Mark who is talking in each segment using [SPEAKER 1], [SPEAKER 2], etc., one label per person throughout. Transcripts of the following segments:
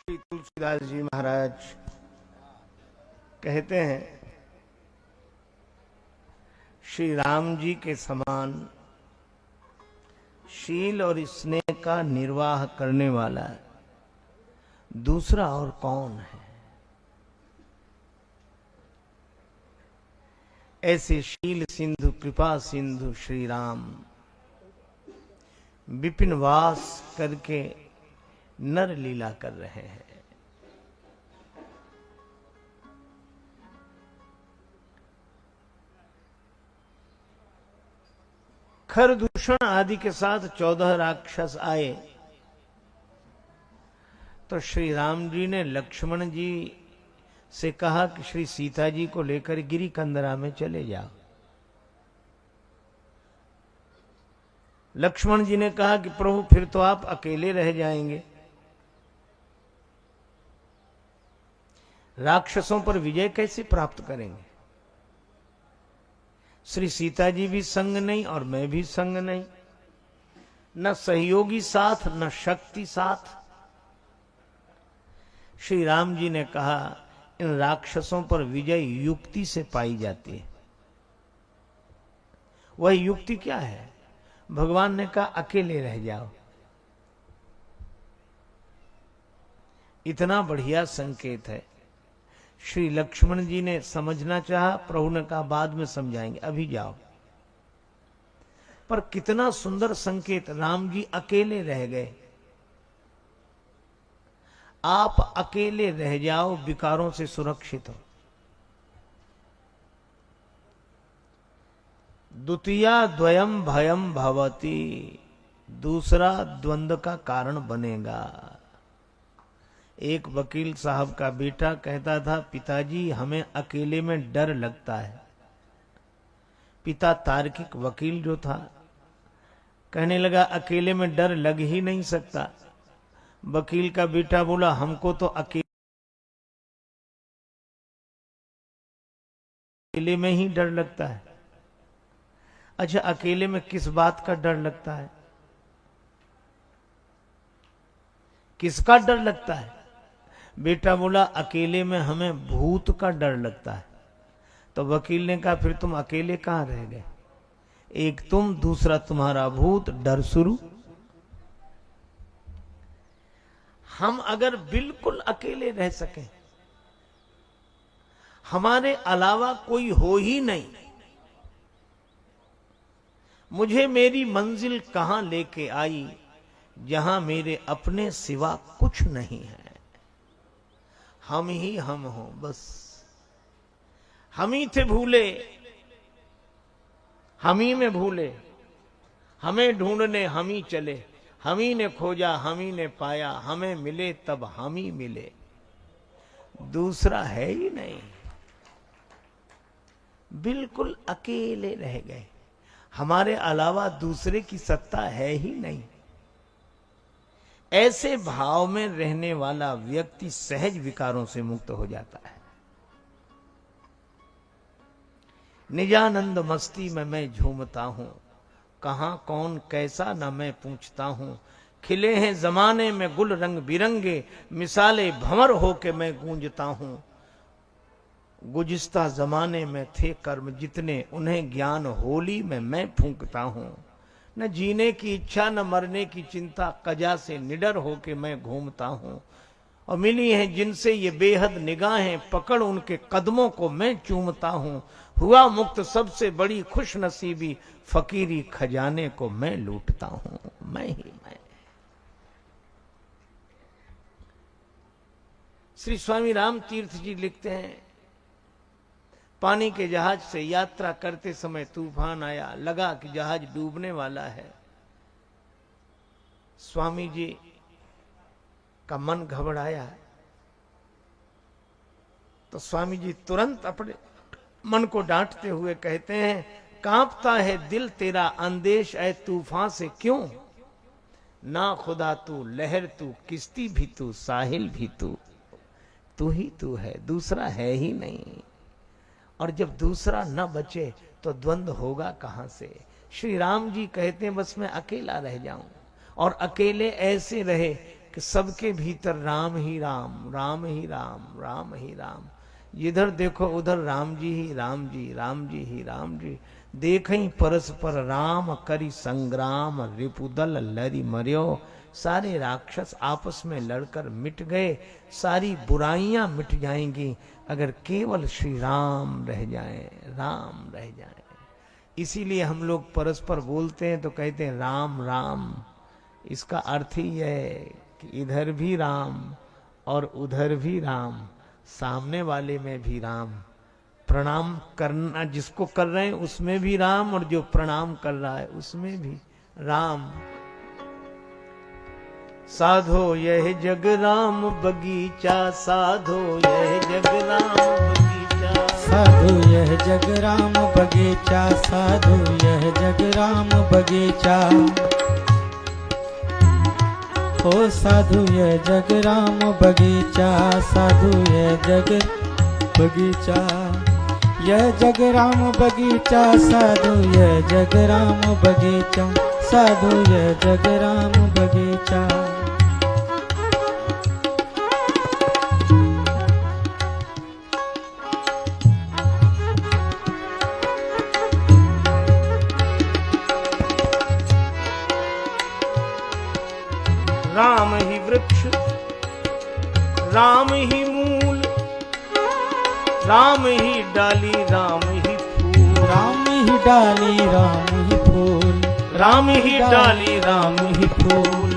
[SPEAKER 1] श्री तुलसीदास जी महाराज कहते हैं, श्री राम जी के समान शील और स्नेह का निर्वाह करने वाला दूसरा और कौन है। ऐसे शील सिंधु कृपा सिंधु श्री राम विपिन वास करके नर लीला कर रहे हैं। खरदूषण आदि के साथ 14 राक्षस आए तो श्री राम जी ने लक्ष्मण जी से कहा कि श्री सीता जी को लेकर गिरी कंदरा में चले जाओ। लक्ष्मण जी ने कहा कि प्रभु फिर तो आप अकेले रह जाएंगे, राक्षसों पर विजय कैसे प्राप्त करेंगे। श्री सीता जी भी संग नहीं और मैं भी संग नहीं, न सहयोगी साथ न शक्ति साथ। श्री राम जी ने कहा, इन राक्षसों पर विजय युक्ति से पाई जाती है। वह युक्ति क्या है? भगवान ने कहा अकेले रह जाओ। इतना बढ़िया संकेत है। श्री लक्ष्मण जी ने समझना चाहा, प्रभु ने कहा बाद में समझाएंगे, अभी जाओ। पर कितना सुंदर संकेत, राम जी अकेले रह गए। आप अकेले रह जाओ, विकारों से सुरक्षित हो। द्वितीया द्वयम भयम भवति, दूसरा द्वंद्व का कारण बनेगा। एक वकील साहब का बेटा कहता था, पिताजी हमें अकेले में डर लगता है। पिता तार्किक वकील जो था कहने लगा, अकेले में डर लग ही नहीं सकता। वकील का बेटा बोला, हमको तो अकेले में ही डर लगता है। अच्छा, अकेले में किस बात का डर लगता है? किसका डर लगता है? बेटा बोला, अकेले में हमें भूत का डर लगता है। तो वकील ने कहा, फिर तुम अकेले कहां रह गए? एक तुम, दूसरा तुम्हारा भूत, डर शुरू। हम अगर बिल्कुल अकेले रह सकें, हमारे अलावा कोई हो ही नहीं, मुझे मेरी मंजिल कहां लेके आई जहां मेरे अपने सिवा कुछ नहीं है। हम ही हम हो, बस हम ही थे भूले, हम ही में भूले, हमें ढूंढने हम ही चले, हम ही ने खोजा हम ही ने पाया, हमें मिले तब हम ही मिले, दूसरा है ही नहीं। बिल्कुल अकेले रह गए, हमारे अलावा दूसरे की सत्ता है ही नहीं। ऐसे भाव में रहने वाला व्यक्ति सहज विकारों से मुक्त हो जाता है। निजानंद मस्ती में मैं झूमता हूं, कहां कौन कैसा न मैं पूछता हूं। खिले हैं जमाने में गुल रंग बिरंगे, मिसाले भंवर होके मैं गूंजता हूं। गुजिस्ता जमाने में थे कर्म जितने, उन्हें ज्ञान होली में मैं फूंकता हूं। न जीने की इच्छा न मरने की चिंता, कजा से निडर होके मैं घूमता हूं। और मिली हैं जिनसे ये बेहद निगाहें, पकड़ उनके कदमों को मैं चूमता हूं। हुआ मुक्त सबसे बड़ी खुश नसीबी, फकीरी खजाने को मैं लूटता हूं। मैं ही मैं। श्री स्वामी राम तीर्थ जी लिखते हैं, पानी के जहाज से यात्रा करते समय तूफान आया, लगा कि जहाज डूबने वाला है। स्वामी जी का मन घबराया, तो स्वामी जी तुरंत अपने मन को डांटते हुए कहते हैं, कांपता है दिल तेरा अंदेश ऐ तूफान से क्यों। ना खुदा तू, लहर तू, किश्ती भी तू, साहिल भी तू, तू ही तू है, दूसरा है ही नहीं। और जब दूसरा न बचे तो द्वंद्व होगा कहां से। श्री राम जी कहते हैं, बस मैं अकेला रह जाऊं, और अकेले ऐसे रहे कि सबके भीतर राम ही राम, राम ही राम, राम ही राम। जिधर देखो उधर राम जी ही राम जी, राम जी ही राम जी। देखई परस्पर राम करी संग्राम, रिपुदल लरी मर्यो। सारे राक्षस आपस में लड़कर मिट गए, सारी बुराइयां मिट जाएंगी अगर केवल श्री राम रह जाए, राम रह जाए। इसीलिए हम लोग परस्पर बोलते हैं तो कहते हैं राम राम। इसका अर्थ ही है कि इधर भी राम और उधर भी राम, सामने वाले में भी राम, प्रणाम करना जिसको कर रहे हैं उसमें भी राम, और जो प्रणाम कर रहा है उसमें भी राम। साधो यह जग राम बगीचा, साधो यह जग राम बगीचा,
[SPEAKER 2] साधु यह जग राम बगीचा, साधु यह जग राम बगीचा। ओ साधु यह जग राम बगीचा, साधु यह जग बगीचा। यह जग राम बगीचा, साधु यह जग राम बगीचा, साधु यह जग राम बगीचा।
[SPEAKER 1] राम ही वृक्ष, राम ही मूल, राम ही डाली, राम ही फूल,
[SPEAKER 2] राम ही डाली, राम ही फूल,
[SPEAKER 1] राम ही डाली, राम ही फूल।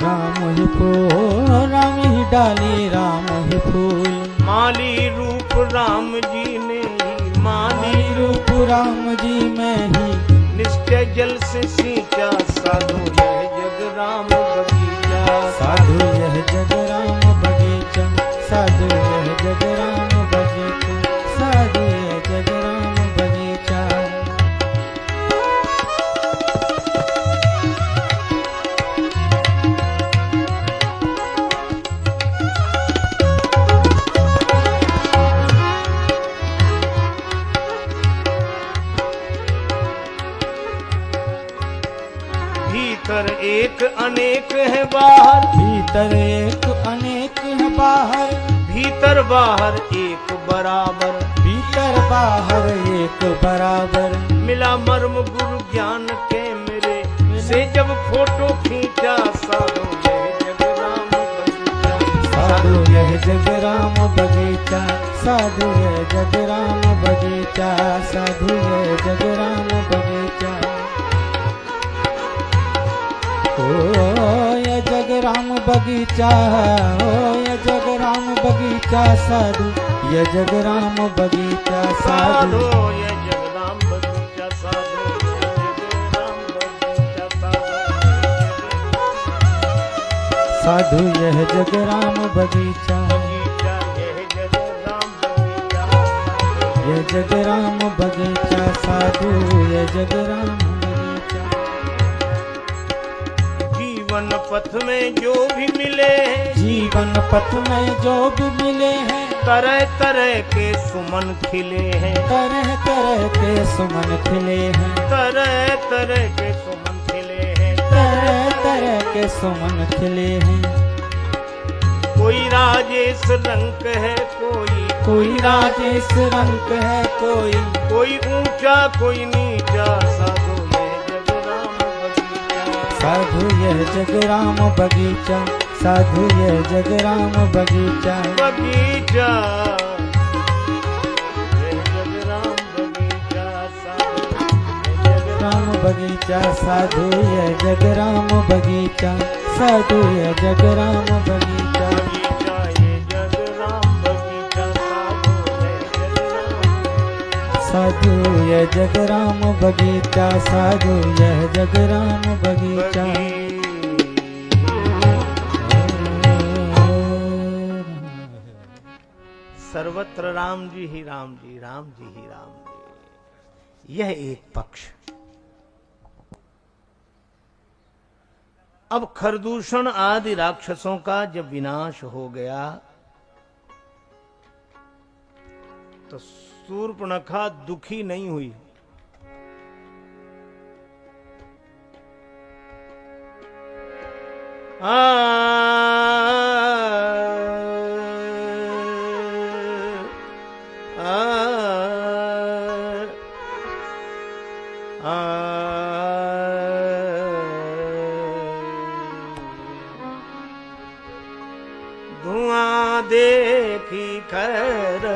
[SPEAKER 2] राम ही फूल, राम ही डाली, राम ही फूल।
[SPEAKER 1] माली रूप राम जी ने ही, माली
[SPEAKER 2] रूप राम जी में ही
[SPEAKER 1] निश्चय जल से सींचा। साधु यह जग राम बगीचा,
[SPEAKER 2] साधु यह जग राम बगीचा, साधु यह जग राम बगीचा, साधु यह जग राम बगीचा।
[SPEAKER 1] भीतर एक अनेक है बाहर,
[SPEAKER 2] भीतर एक अनेक है बाहर,
[SPEAKER 1] भीतर बाहर एक बराबर,
[SPEAKER 2] भीतर बाहर एक बराबर।
[SPEAKER 1] मिला मर्म गुरु ज्ञान के मेरे से जब फोटो खींचा। साधु यह जग राम बगीचा,
[SPEAKER 2] साधु यह जग राम बगीचा, साधु यह जग राम बगीचा, साधु यह जग राम बगीचा। ओ ये जग राम बगीचा, ओ ये जग राम बगीचा, साधु ये जग राम बगीचा, साधु
[SPEAKER 1] ये जग राम बगीचा, साधु ये जग राम बगीचा,
[SPEAKER 2] साधु यह जग राम बगीचा, ये जग राम बगीचा, साधु ये जग राम बगीचा।
[SPEAKER 1] जीवन पथ में जो भी मिले हैं,
[SPEAKER 2] जीवन पथ में जो भी मिले हैं,
[SPEAKER 1] तरह तरह के सुमन खिले हैं,
[SPEAKER 2] तरह तरह के सुमन खिले हैं,
[SPEAKER 1] तरह तरह के सुमन खिले हैं,
[SPEAKER 2] तरह तरह के सुमन खिले हैं।
[SPEAKER 1] कोई राजेश रंग है,
[SPEAKER 2] कोई राजेश रंग है,
[SPEAKER 1] कोई ऊंचा कोई नीचा। साधु यह जग राम बगीचा,
[SPEAKER 2] साधु यह जग राम बगीचा, साधु यह जग राम बगीचा,
[SPEAKER 1] बगीचा यह जग राम बगीचा,
[SPEAKER 2] राम बगीचा, साधु यह जग राम बगीचा, साधु यह जग राम बगीचा, साधु यह जग राम बगीचा, साधु यह जग राम बगीचा।
[SPEAKER 1] सर्वत्र राम जी ही राम जी, राम जी ही राम जी। यह एक पक्ष। अब खरदूषण आदि राक्षसों का जब विनाश हो गया तो शूर्पणखा दुखी नहीं हुई। आ, आ, आ, धुआं देखी खर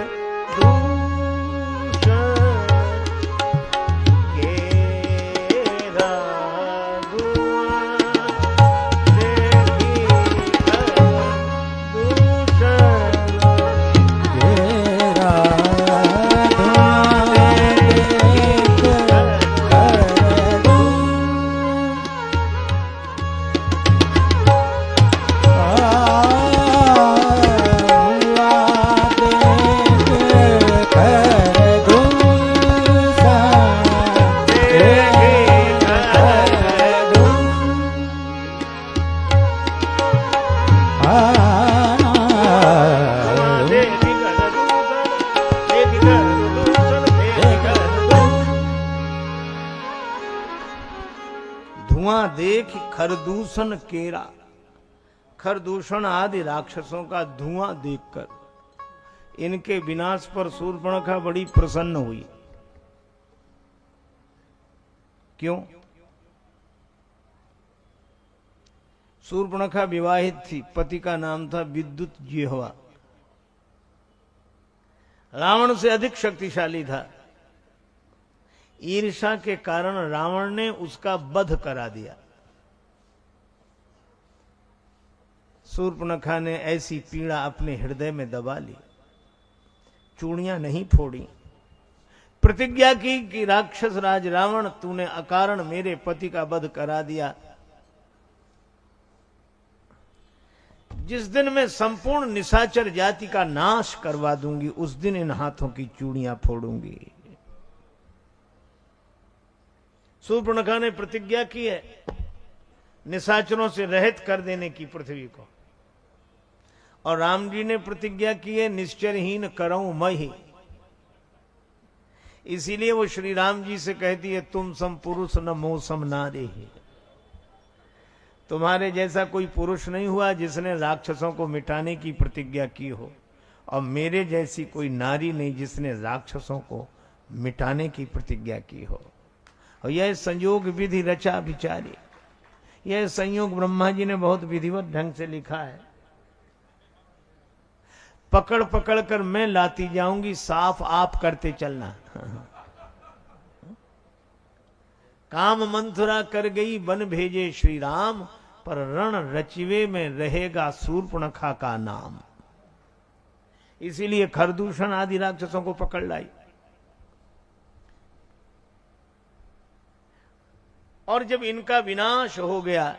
[SPEAKER 1] धुआं देख खरदूषण केरा। खरदूषण आदि राक्षसों का धुआं देखकर इनके विनाश पर शूर्पणखा बड़ी प्रसन्न हुई। क्यों? शूर्पणखा विवाहित थी, पति का नाम था विद्युत जिह्वा, रावण से अधिक शक्तिशाली था। ईर्ष्या के कारण रावण ने उसका वध करा दिया। शूर्पणखा ने ऐसी पीड़ा अपने हृदय में दबा ली, चूड़ियां नहीं फोड़ी, प्रतिज्ञा की कि राक्षस राज रावण, तूने अकारण मेरे पति का वध करा दिया। जिस दिन मैं संपूर्ण निशाचर जाति का नाश करवा दूंगी, उस दिन इन हाथों की चूड़ियां फोड़ूंगी। शूर्पणखा ने प्रतिज्ञा की है निशाचरों से रहित कर देने की पृथ्वी को, और राम जी ने प्रतिज्ञा की है निश्चरहीन करऊं मैं। इसीलिए वो श्री राम जी से कहती है, तुम सम पुरुष न मोह सम नारी। तुम्हारे जैसा कोई पुरुष नहीं हुआ जिसने राक्षसों को मिटाने की प्रतिज्ञा की हो, और मेरे जैसी कोई नारी नहीं जिसने राक्षसों को मिटाने की प्रतिज्ञा की हो। और यह संयोग विधि रचा विचारी, यह संयोग ब्रह्मा जी ने बहुत विधिवत ढंग से लिखा है। पकड़ पकड़ कर मैं लाती जाऊंगी, साफ आप करते चलना। काम मंथुरा कर गई बन भेजे श्री राम, पर रण रचिवे में रहेगा शूर्पणखा का नाम। इसीलिए खरदूषण आदि राक्षसों को पकड़ लाई। और जब इनका विनाश हो गया,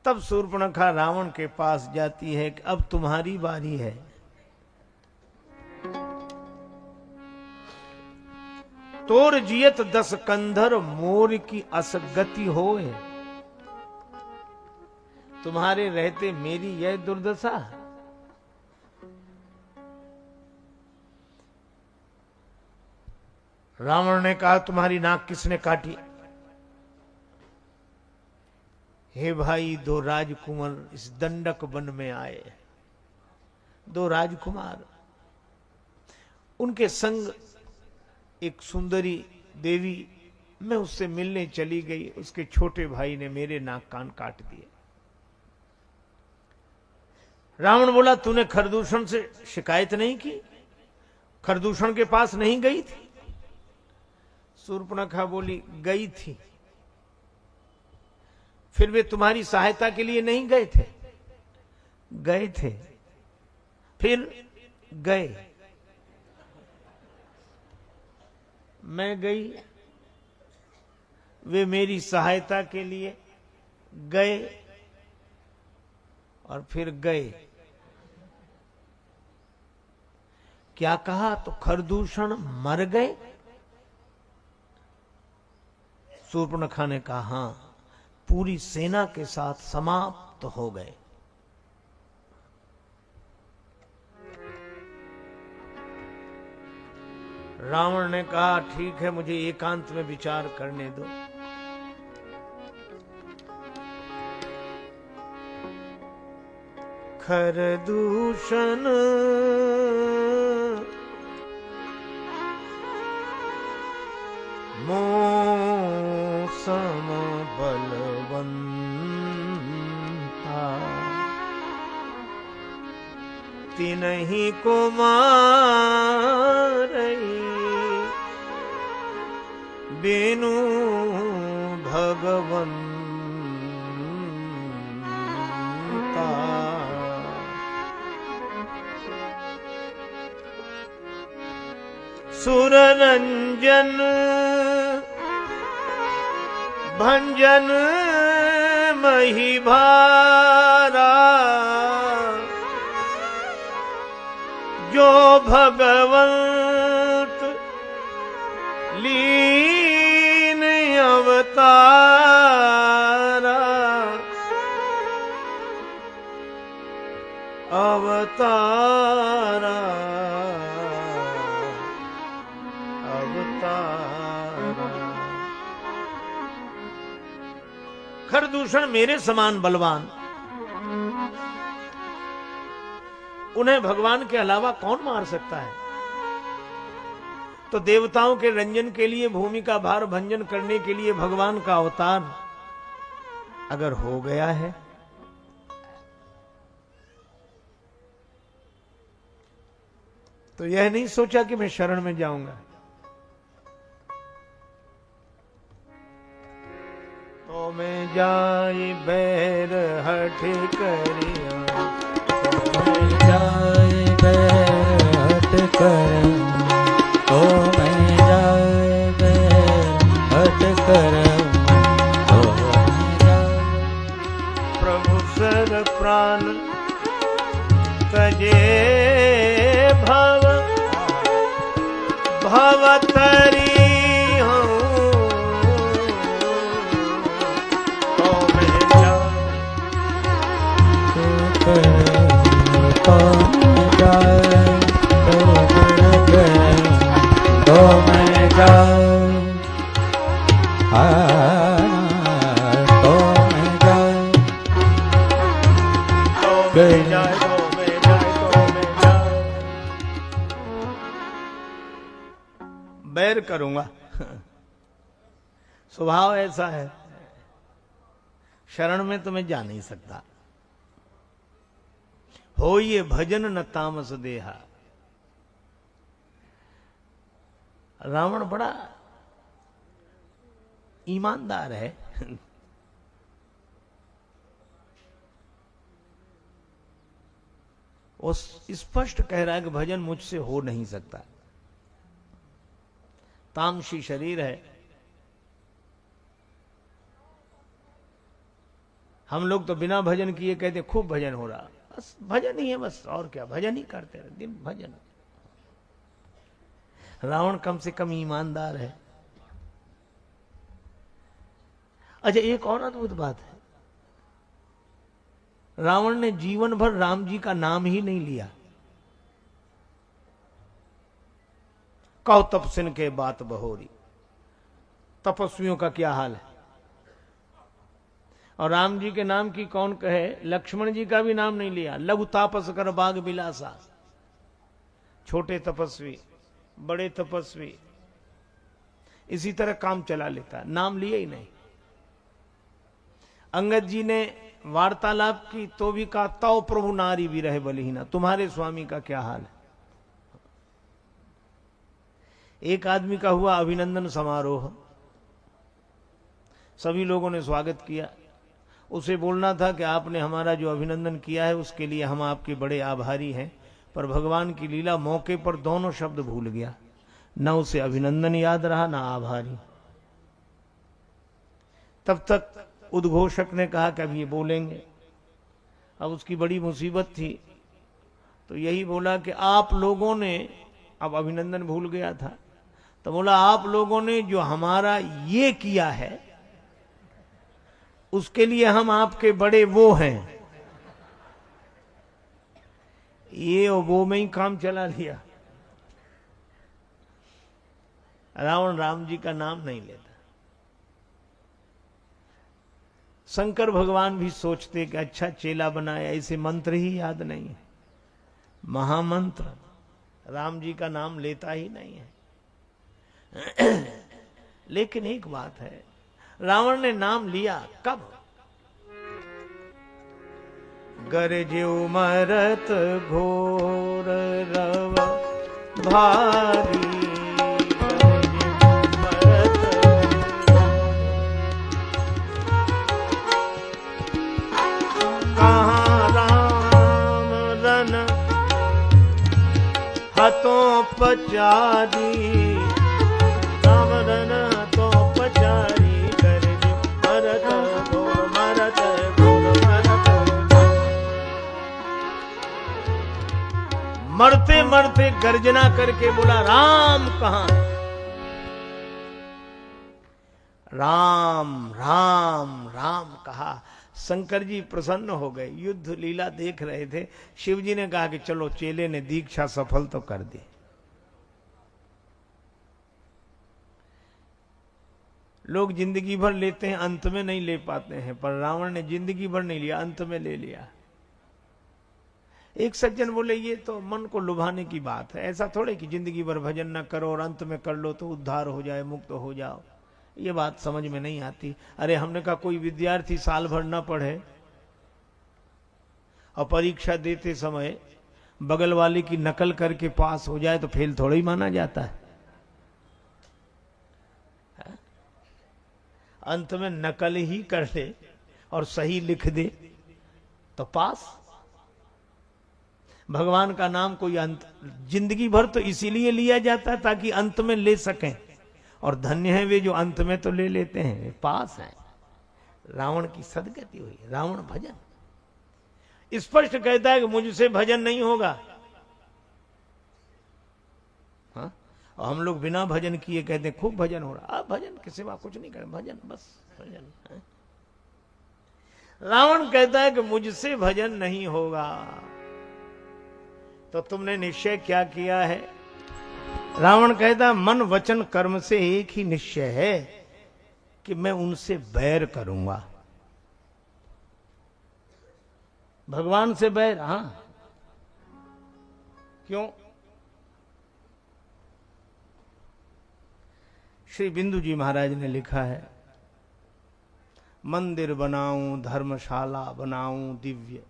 [SPEAKER 1] तब शूर्पणखा रावण के पास जाती है कि अब तुम्हारी बारी है। तोर जियत 10 कंधर मोर की असगति होए, तुम्हारे रहते मेरी यह दुर्दशा। रावण ने कहा, तुम्हारी नाक किसने काटी? हे भाई, 2 राजकुमार इस दंडक वन में आए। 2 राजकुमार, उनके संग एक सुंदरी देवी, मैं उससे मिलने चली गई। उसके छोटे भाई ने मेरे नाक कान काट दिए। रावण बोला, तूने खरदूषण से शिकायत नहीं की? खरदूषण के पास नहीं गई थी? शूर्पणखा बोली, गई थी। फिर वे तुम्हारी सहायता के लिए नहीं गए थे? गए थे। फिर गए। मैं गई, वे मेरी सहायता के लिए गए, और फिर गए। क्या कहा? तो खरदूषण मर गए? शूर्पणखा ने कहा, हां, पूरी सेना के साथ समाप्त हो गए। रावण ने कहा, ठीक है, मुझे एकांत में विचार करने दो। खर दूषण मोसम बलवंता तिन्हीं को मारई बिनु भगवंता। सुर रंजन भंजन महिभारा जो भगवंत लीन अवतारा अवतारा अवतारा। खरदूषण मेरे समान बलवान, उन्हें भगवान के अलावा कौन मार सकता है? तो देवताओं के रंजन के लिए, भूमि का भार भंजन करने के लिए भगवान का अवतार अगर हो गया है, तो यह नहीं सोचा कि मैं शरण में जाऊंगा। तो मैं जाई बैर हठ करिया,
[SPEAKER 2] जाय बैर हट कर, तो मैं जाय बैर हट कर, तो मैं जाय।
[SPEAKER 1] प्रभु सर प्राण तजे भव भवतरी हूँ, तो मैं जाऊं
[SPEAKER 2] तो मैं जाय, तो मैं जाय, तो मैं जाय,
[SPEAKER 1] तो मैं जाए, तो मैं जाए, तो मैं जाए। बैर करूंगा, स्वभाव ऐसा है, शरण में तो मैं जा नहीं सकता। हो ये भजन न तामस देहा। रावण बड़ा ईमानदार है। वो स्पष्ट कह रहा है कि भजन मुझसे हो नहीं सकता। तामसी शरीर है। हम लोग तो बिना भजन किए कहते खूब भजन हो रहा, बस भजन ही है, बस और क्या, भजन ही करते रहे दिन भजन। रावण कम से कम ईमानदार है। अच्छा, एक और अद्भुत बात है, रावण ने जीवन भर राम जी का नाम ही नहीं लिया। कहो तपस्विन के बात बहोरी, तपस्वियों का क्या हाल है। और राम जी के नाम की कौन कहे, लक्ष्मण जी का भी नाम नहीं लिया। लघु तापस कर बाग बिलासा, छोटे तपस्वी बड़े तपस्वी, इसी तरह काम चला लेता, नाम लिए ही नहीं। अंगद जी ने वार्तालाप की तो भी कहा, तौ प्रभु नारी भी रहे बलिहीना, तुम्हारे स्वामी का क्या हाल है। एक आदमी का हुआ अभिनंदन समारोह, सभी लोगों ने स्वागत किया। उसे बोलना था कि आपने हमारा जो अभिनंदन किया है उसके लिए हम आपके बड़े आभारी हैं, पर भगवान की लीला, मौके पर दोनों शब्द भूल गया। न उसे अभिनंदन याद रहा, न आभारी। तब तक उद्घोषक ने कहा कि अब ये बोलेंगे। अब उसकी बड़ी मुसीबत थी, तो यही बोला कि आप लोगों ने, अब अभिनंदन भूल गया था, तो बोला आप लोगों ने जो हमारा ये किया है उसके लिए हम आपके बड़े वो हैं। ये और वो में ही काम चला लिया। रावण राम जी का नाम नहीं लेता। शंकर भगवान भी सोचते कि अच्छा चेला बनाया, इसे मंत्र ही याद नहीं है, महामंत्र राम जी का नाम लेता ही नहीं है। लेकिन एक बात है, रावण ने नाम लिया कब? गरजेउ मरत घोर रव भारी, तो पचारी रामरन तो पचारी, गरज मरत घोर मरत घोर मरत। मरते मरते गर्जना करके बोला राम कहां? राम राम राम कहा। शंकर जी प्रसन्न हो गए, युद्ध लीला देख रहे थे। शिव जी ने कहा कि चलो, चेले ने दीक्षा सफल तो कर दी। लोग जिंदगी भर लेते हैं, अंत में नहीं ले पाते हैं, पर रावण ने जिंदगी भर नहीं लिया, अंत में ले लिया। एक सज्जन बोले ये तो मन को लुभाने की बात है, ऐसा थोड़े कि जिंदगी भर भजन न करो और अंत में कर लो तो उद्धार हो जाए, मुक्त हो जाओ। ये बात समझ में नहीं आती। अरे हमने कहा कोई विद्यार्थी साल भर न पढ़े और परीक्षा देते समय बगल वाले की नकल करके पास हो जाए तो फेल थोड़ा ही माना जाता है। अंत में नकल ही कर ले और सही लिख दे तो पास। भगवान का नाम कोई अंत, जिंदगी भर तो इसीलिए लिया जाता है ताकि अंत में ले सकें, और धन्य है वे जो अंत में तो ले लेते हैं, पास हैं। रावण की सदगति हुई। रावण भजन स्पष्ट कहता है कि मुझसे भजन नहीं होगा। हाँ? और हम लोग बिना भजन किए कहते हैं खूब भजन हो रहा। अब भजन के सिवा कुछ नहीं करें, भजन बस भजन है। रावण कहता है कि मुझसे भजन नहीं होगा। तो तुमने निश्चय क्या किया है? रावण कहता मन वचन कर्म से एक ही निश्चय है कि मैं उनसे बैर करूंगा। भगवान से बैर? हां। क्यों? श्री बिंदु जी महाराज ने लिखा है, मंदिर बनाऊं, धर्मशाला बनाऊं दिव्य,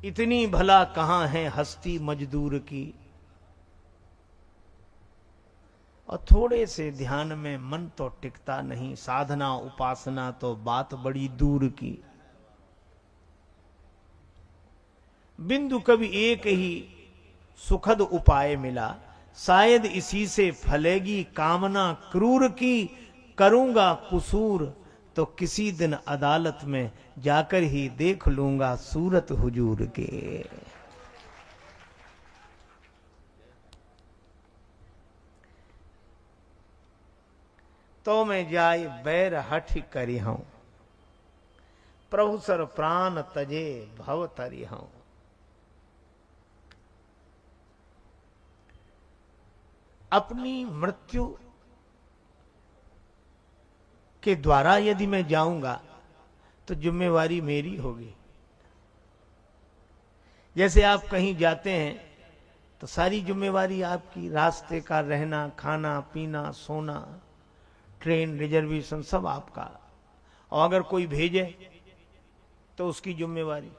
[SPEAKER 1] इतनी भला कहां है हस्ती मजदूर की। और थोड़े से ध्यान में मन तो टिकता नहीं, साधना उपासना तो बात बड़ी दूर की। बिंदु कभी एक ही सुखद उपाय मिला, शायद इसी से फलेगी कामना क्रूर की। करूंगा कुसूर तो किसी दिन अदालत में जाकर ही देख लूंगा सूरत हुजूर के। तो मैं जाय बैर हठ करी हूं, प्रभु सर प्राण तजे भव तरी हूं। अपनी मृत्यु के द्वारा यदि मैं जाऊंगा तो जिम्मेवारी मेरी होगी। जैसे आप कहीं जाते हैं तो सारी जिम्मेवारी आपकी, रास्ते का रहना, खाना पीना, सोना, ट्रेन रिजर्वेशन सब आपका। और अगर कोई भेजे तो उसकी जिम्मेवारी।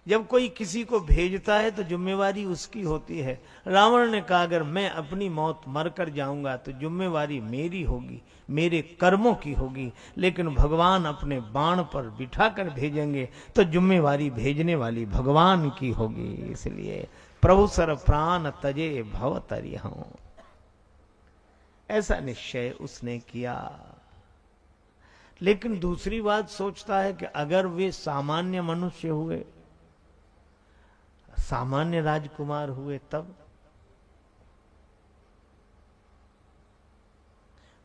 [SPEAKER 1] जब कोई किसी को भेजता है तो जिम्मेवारी उसकी होती है। रावण ने कहा अगर मैं अपनी मौत मरकर जाऊंगा तो जिम्मेवारी मेरी होगी, मेरे कर्मों की होगी, लेकिन भगवान अपने बाण पर बिठाकर भेजेंगे तो जिम्मेवारी भेजने वाली भगवान की होगी। इसलिए प्रभु सर प्राण तजे भव तरी हूं, ऐसा निश्चय उसने किया। लेकिन दूसरी बात सोचता है कि अगर वे सामान्य मनुष्य हुए, सामान्य राजकुमार हुए, तब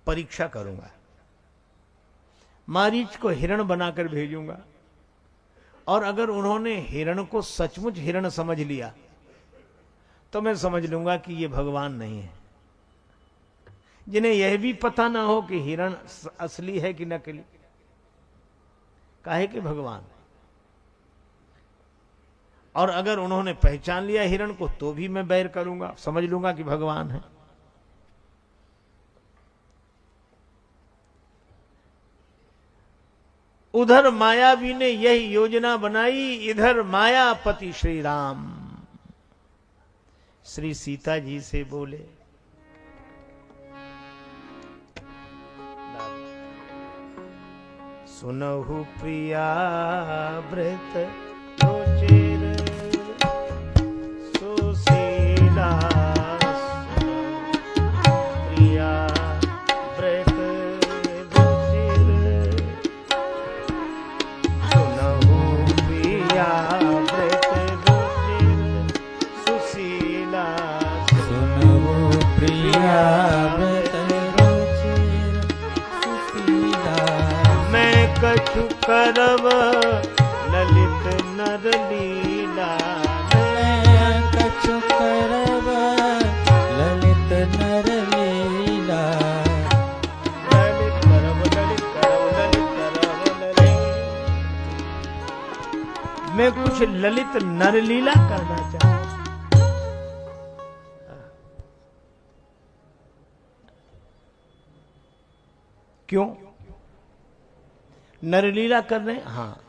[SPEAKER 1] परीक्षा करूंगा, मारीच को हिरण बनाकर भेजूंगा, और अगर उन्होंने हिरण को सचमुच हिरण समझ लिया तो मैं समझ लूंगा कि ये भगवान नहीं है। जिन्हें यह भी पता ना हो कि हिरण असली है कि नकली। काहे कि भगवान। और अगर उन्होंने पहचान लिया हिरण को तो भी मैं बैर करूंगा, समझ लूंगा कि भगवान है। उधर मायावी ने यही योजना बनाई, इधर मायापति श्री राम श्री सीता जी से बोले, सुनहु प्रिया व्रत रुचिर सुशीला, प्रिया व्रत रुचिर, सुनहु प्रिया व्रत रुचिर सुशीला,
[SPEAKER 2] सुनहु प्रिया व्रत रुचिर सुशीला,
[SPEAKER 1] मैं कछु करब ललित नर लीला,
[SPEAKER 2] मैं कछु करब ललित नर लीला,
[SPEAKER 1] ललित करब ललित करब ललित करब ललित, मैं कुछ ललित नर लीला करना चाहता। क्यों नरलीला कर रहे हैं? हाँ,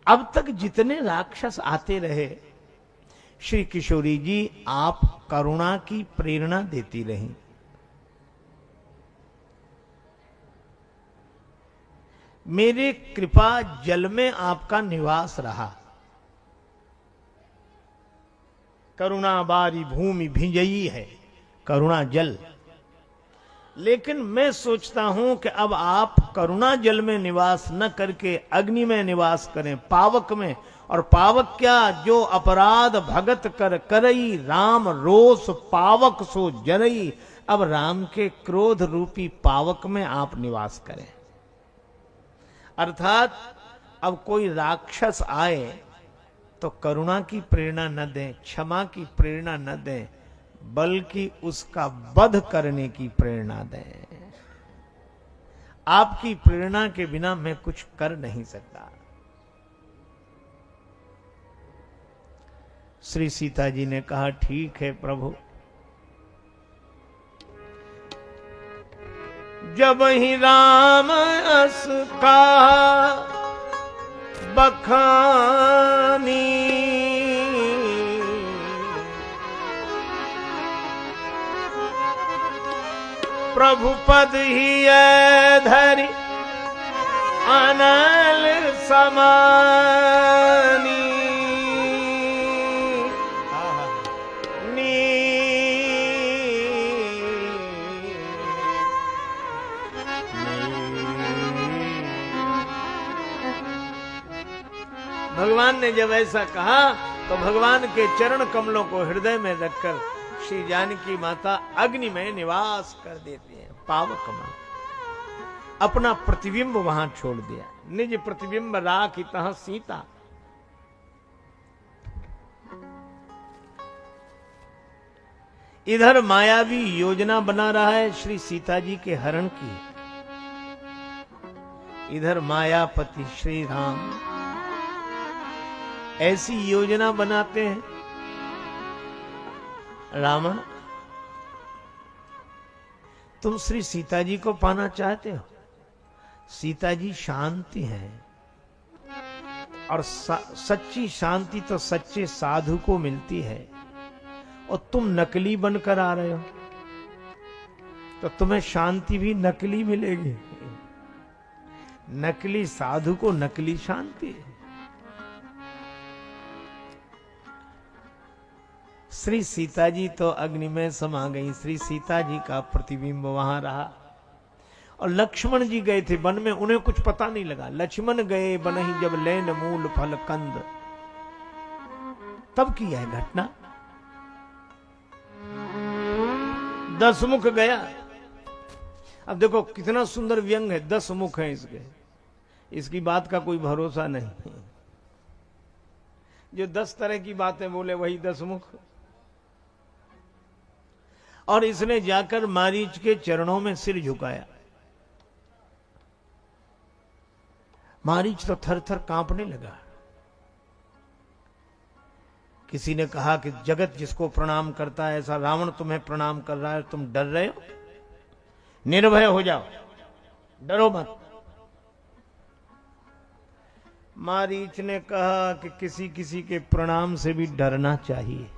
[SPEAKER 1] अब तक जितने राक्षस आते रहे श्री किशोरी जी आप करुणा की प्रेरणा देती रही। मेरे कृपा जल में आपका निवास रहा। करुणा बारी भूमि भिंजई है, करुणा जल। लेकिन मैं सोचता हूं कि अब आप करुणा जल में निवास न करके अग्नि में निवास करें, पावक में। और पावक क्या, जो अपराध भगत कर करई, राम रोष पावक सो जरई। अब राम के क्रोध रूपी पावक में आप निवास करें। अर्थात अब कोई राक्षस आए तो करुणा की प्रेरणा न दें, क्षमा की प्रेरणा न दें, बल्कि उसका वध करने की प्रेरणा दें। आपकी प्रेरणा के बिना मैं कुछ कर नहीं सकता। श्री सीता जी ने कहा, ठीक है प्रभु। जब ही राम अस कहा बखानी, प्रभु पद ही धरि अनल समानी, भगवान ने जब ऐसा कहा तो भगवान के चरण कमलों को हृदय में रखकर श्री जानकी माता अग्नि में निवास कर देती है। पावक में अपना प्रतिबिंब वहां छोड़ दिया। निज प्रतिबिंब राखी तह सीता। इधर मायावी योजना बना रहा है श्री सीता जी के हरण की, इधर मायापति श्री राम ऐसी योजना बनाते हैं। रावण, तुम श्री सीता जी को पाना चाहते हो? सीता जी शांति है, और सच्ची शांति तो सच्चे साधु को मिलती है, और तुम नकली बनकर आ रहे हो तो तुम्हें शांति भी नकली मिलेगी। नकली साधु को नकली शांति। श्री सीता जी तो अग्नि में समा गई। श्री सीता जी का प्रतिबिंब वहां रहा। और लक्ष्मण जी गए थे वन में, उन्हें कुछ पता नहीं लगा। लक्ष्मण गए वन ही जब लेन मूल फल कंद, तब की यह घटना। 10 मुख गया। अब देखो कितना सुंदर व्यंग है। 10 मुख है इसके, इसकी बात का कोई भरोसा नहीं। जो 10 तरह की बातें बोले वही 10 मुख। और इसने जाकर मारीच के चरणों में सिर झुकाया। मारीच तो थर थर कांपने लगा। किसी ने कहा कि जगत जिसको प्रणाम करता है, ऐसा रावण तुम्हें प्रणाम कर रहा है, तुम डर रहे हो? निर्भय हो जाओ, डरो मत। मारीच ने कहा कि किसी किसी के प्रणाम से भी डरना चाहिए।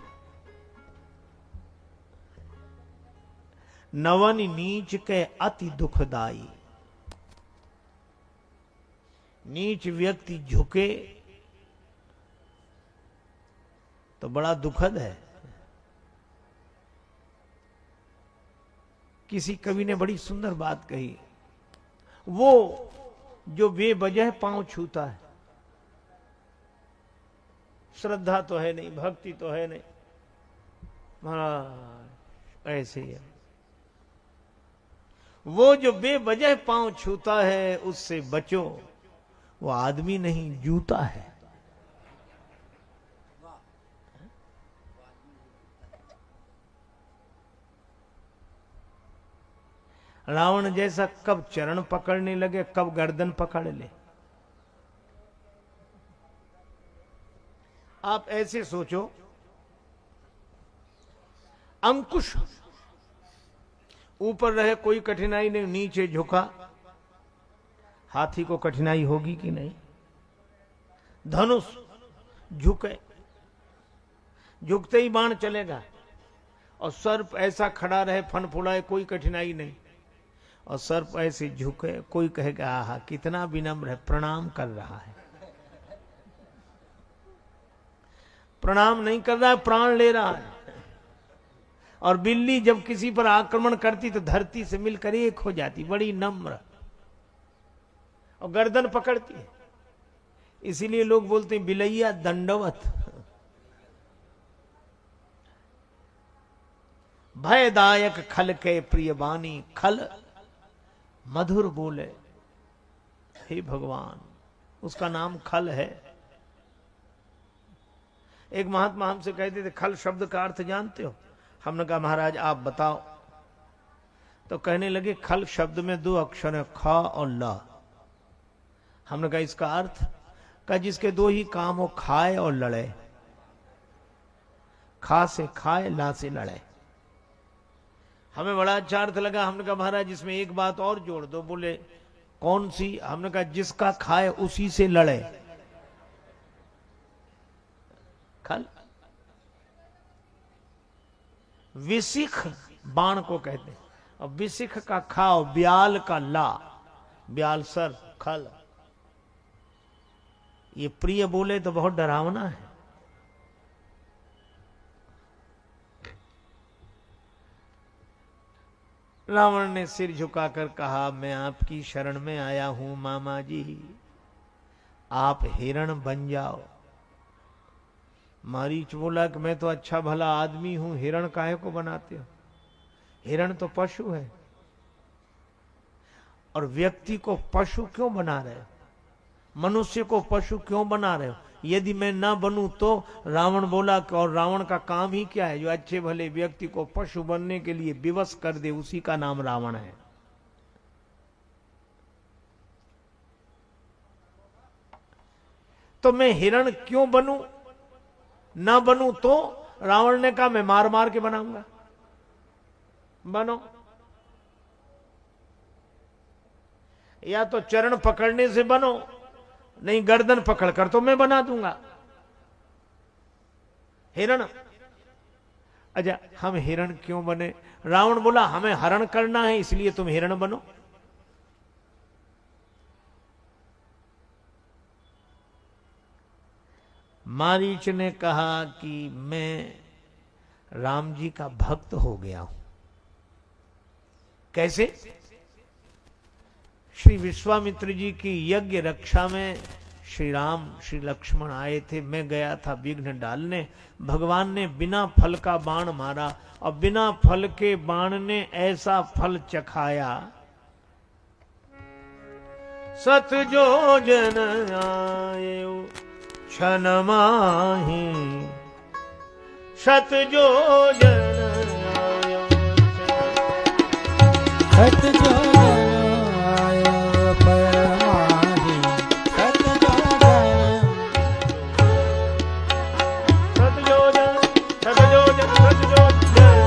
[SPEAKER 1] नवन नीच के अति दुखदाई। नीच व्यक्ति झुके तो बड़ा दुखद है। किसी कवि ने बड़ी सुंदर बात कही, वो जो बेवजह पांव छूता है, श्रद्धा तो है नहीं, भक्ति तो है नहीं, महाराज ऐसे ही है। वो जो बेवजह पांव छूता है उससे बचो, वो आदमी नहीं जूता है। रावण जैसा कब चरण पकड़ने लगे, कब गर्दन पकड़ ले। आप ऐसे सोचो, अंकुश ऊपर रहे कोई कठिनाई नहीं, नीचे झुका, हाथी को कठिनाई होगी कि नहीं? धनुष झुके, झुकते ही बाण चलेगा। और सर्प ऐसा खड़ा रहे फन फुलाए, कोई कठिनाई नहीं। और सर्प ऐसे झुके, कोई कहेगा आहा कितना विनम्र है, प्रणाम कर रहा है। प्रणाम नहीं कर रहा है, प्राण ले रहा है। और बिल्ली जब किसी पर आक्रमण करती तो धरती से मिलकर एक हो जाती, बड़ी नम्र, और गर्दन पकड़ती है। इसीलिए लोग बोलते हैं बिलैया दंडवत। भयदायक खल के प्रिय बानी, खल मधुर बोले। हे भगवान, उसका नाम खल है। एक महात्मा हमसे कहते थे, खल शब्द का अर्थ जानते हो? हमने कहा महाराज आप बताओ। तो कहने लगे खल शब्द में दो अक्षर है, ख और ल। हमने कहा इसका अर्थ? कहा जिसके दो ही काम हो, खाए और लड़े। खा से खाए, ला से लड़े। हमें बड़ा अच्छा अर्थ लगा। हमने कहा महाराज इसमें एक बात और जोड़ दो। बोले कौन सी? हमने कहा जिसका खाए उसी से लड़े। खल विशिख बाण को कहते हैं, और विशिख का खाओ, ब्याल का ला, ब्याल सर, खल। ये प्रिय बोले तो बहुत डरावना है। रावण ने सिर झुकाकर कहा, मैं आपकी शरण में आया हूं मामा जी, आप हिरण बन जाओ। मारीच बोला कि मैं तो अच्छा भला आदमी हूं, हिरण काहे को बनाते हो? हिरण तो पशु है। और व्यक्ति को पशु क्यों बना रहे हो? मनुष्य को पशु क्यों बना रहे हो? यदि मैं ना बनूं तो? रावण बोला कि और रावण का काम ही क्या है? जो अच्छे भले व्यक्ति को पशु बनने के लिए विवश कर दे, उसी का नाम रावण है। तो मैं हिरण क्यों बनूं? ना बनूं तो? रावण ने कहा मैं मार मार के बनाऊंगा। बनो। या तो चरण पकड़ने से बनो, नहीं गर्दन पकड़कर तो मैं बना दूंगा हिरण। अच्छा हम हिरण क्यों बने? रावण बोला हमें हरण करना है, इसलिए तुम हिरण बनो। मारीच ने कहा कि मैं राम जी का भक्त हो गया हूं। कैसे? श्री विश्वामित्र जी की यज्ञ रक्षा में श्री राम श्री लक्ष्मण आए थे। मैं गया था विघ्न डालने। भगवान ने बिना फल का बाण मारा, और बिना फल के बाण ने ऐसा फल चखाया, सत जो जन आए क्षण माही, सत जो जन आए
[SPEAKER 2] सत जो जन आयो परमाही, सत जो जन,
[SPEAKER 1] सतयोजन, सतयोजन, सतयोजन।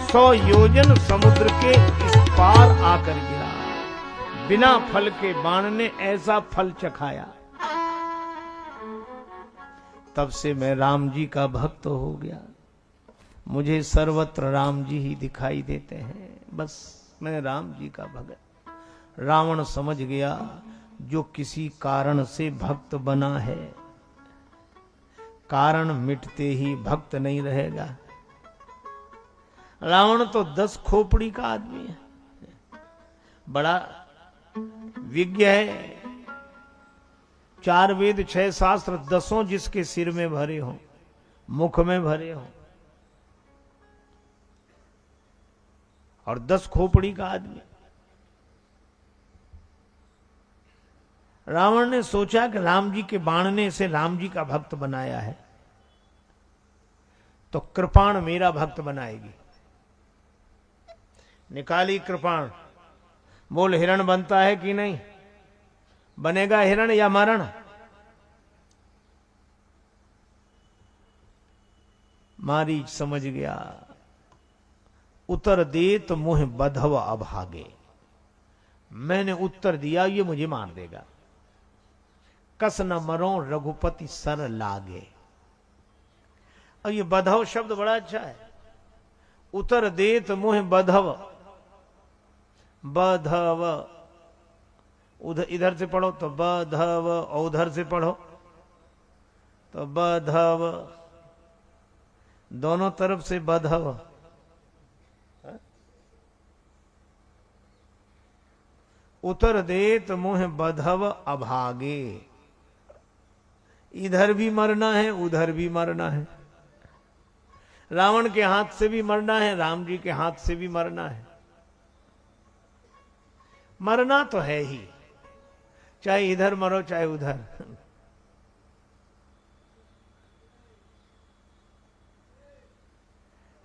[SPEAKER 1] 100 योजन समुद्र के इस पार आकर गिरा, बिना फल के बाण ने ऐसा फल चखाया। तब से मैं राम जी का भक्त हो गया, मुझे सर्वत्र राम जी ही दिखाई देते हैं, बस मैं राम जी का भक्त। रावण समझ गया जो किसी कारण से भक्त बना है, कारण मिटते ही भक्त नहीं रहेगा। रावण तो 10 खोपड़ी का आदमी है, बड़ा विज्ञ है, 4 वेद 6 शास्त्र 10 जिसके सिर में भरे हों, मुख में भरे हों, और 10 खोपड़ी का आदमी। रावण ने सोचा कि राम जी के बाण ने इसे राम जी का भक्त बनाया है, तो कृपाण मेरा भक्त बनाएगी। निकाली कृपाण, बोल हिरण बनता है कि नहीं, बनेगा हिरण या मरण? मारीच समझ गया, उत्तर दे तो मुह बधव अभागे। मैंने उत्तर दिया ये मुझे मार देगा। कस न मरो रघुपति सर लागे। और ये बधव शब्द बड़ा अच्छा है, उत्तर दे तो मुह बधव, बधव उधर इधर से पढ़ो तो बधव, और उधर से पढ़ो तो बधव, दोनों तरफ से बधव। उत्तर देत मुह बधव अभागे, इधर भी मरना है उधर भी मरना है, रावण के हाथ से भी मरना है, राम जी के हाथ से भी मरना है। मरना तो है ही, चाहे इधर मरो चाहे उधर।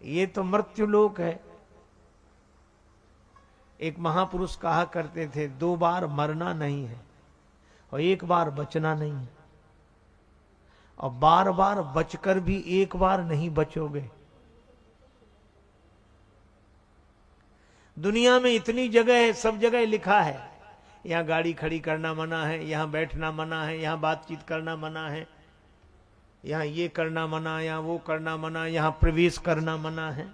[SPEAKER 1] ये तो मृत्यु लोक है। एक महापुरुष कहा करते थे, 2 बार मरना नहीं है और 1 बार बचना नहीं है, और बार बार बचकर भी 1 बार नहीं बचोगे। दुनिया में इतनी जगह है, सब जगह लिखा है, यहां गाड़ी खड़ी करना मना है, यहां बैठना मना है, यहां बातचीत करना मना है, यहां ये करना मना, यहां वो करना मना, यहां प्रवेश करना मना है।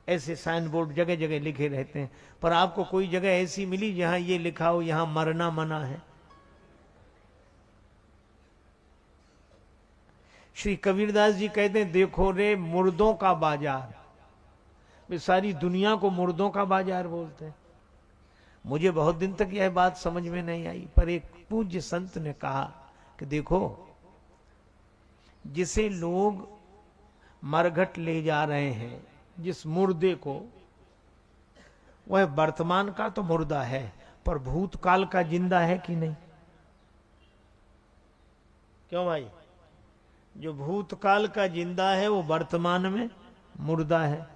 [SPEAKER 1] ऐसे साइन बोर्ड जगह जगह लिखे रहते हैं, पर आपको कोई जगह ऐसी मिली जहां ये लिखा हो यहां मरना मना है? श्री कबीरदास जी कहते हैं, देखो रे मुर्दों का बाजार। वे सारी दुनिया को मुर्दों का बाजार बोलते हैं। मुझे बहुत दिन तक यह बात समझ में नहीं आई, पर एक पूज्य संत ने कहा कि देखो, जिसे लोग मरघट ले जा रहे हैं, जिस मुर्दे को, वह वर्तमान का तो मुर्दा है, पर भूतकाल का जिंदा है कि नहीं? क्यों भाई? जो भूतकाल का जिंदा है वो वर्तमान में मुर्दा है,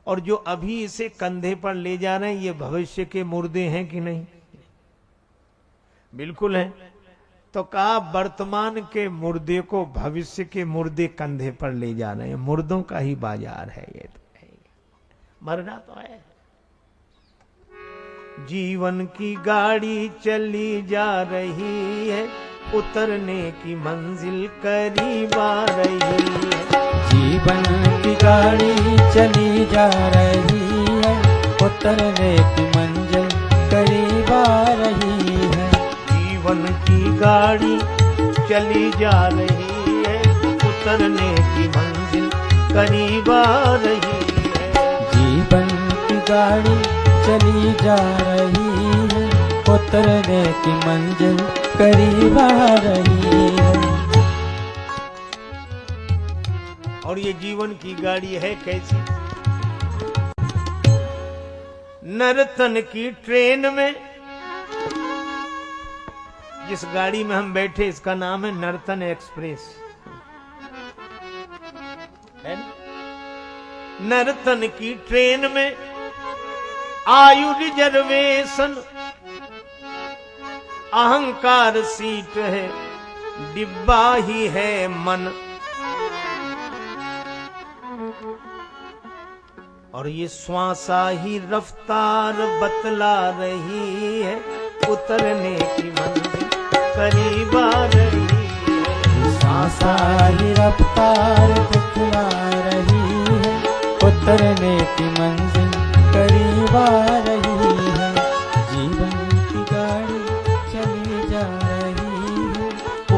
[SPEAKER 1] और जो अभी इसे कंधे पर ले जा रहे हैं ये भविष्य के मुर्दे हैं कि नहीं? बिल्कुल है। तो कहा वर्तमान के मुर्दे को भविष्य के मुर्दे कंधे पर ले जा रहे हैं, मुर्दों का ही बाजार है ये तो है। मरना तो है। जीवन की गाड़ी चली जा रही है, उतरने की मंजिल करीब आ रही है।
[SPEAKER 2] जीवन की गाड़ी चली जा रही है, उतरने की मंजिल करीब आ रही है।
[SPEAKER 1] जीवन की गाड़ी चली जा रही है, उतरने की मंजिल करीब आ रही है।
[SPEAKER 2] जीवन की गाड़ी चली जा रही है, उतरने की मंजिल करीब आ रही है।
[SPEAKER 1] और ये जीवन की गाड़ी है कैसी? नर्तन की ट्रेन में, जिस गाड़ी में हम बैठे इसका नाम है नर्तन एक्सप्रेस, है ना? नर्तन की ट्रेन में आयु रिजर्वेशन, अहंकार सीट है, डिब्बा ही है मन। और ये श्वासा ही रफ्तार बतला रही है, उतरने की मंजिल करीब आ रही है।
[SPEAKER 2] श्वासा ही रफ्तार बतला रही है, उतरने की मंजिल करीब आ रही है। जीवन की गाड़ी चली जा रही है,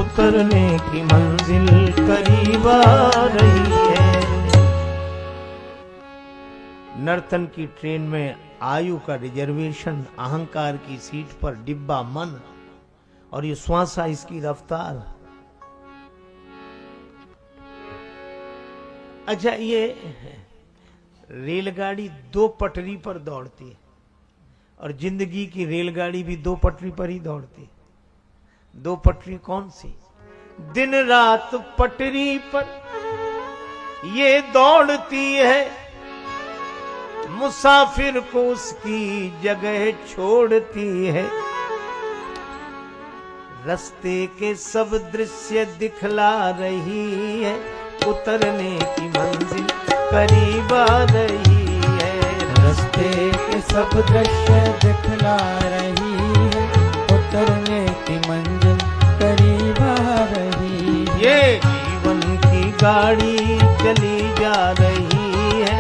[SPEAKER 1] उतरने की मंजिल करीब आ रही है। नर्तन की ट्रेन में आयु का रिजर्वेशन, अहंकार की सीट पर डिब्बा मन, और ये श्वासा इसकी रफ्तार। अच्छा, ये रेलगाड़ी दो पटरी पर दौड़ती है, और जिंदगी की रेलगाड़ी भी दो पटरी पर ही दौड़ती है। दो पटरी कौन सी? दिन रात पटरी पर ये दौड़ती है, मुसाफिर को उसकी जगह छोड़ती है। रास्ते के सब दृश्य दिखला रही है, उतरने की मंजिल करीब आ रही है।
[SPEAKER 2] रास्ते के सब दृश्य दिखला रही है, उतरने की मंजिल करीब आ रही है।
[SPEAKER 1] ये जीवन की गाड़ी चली जा रही है,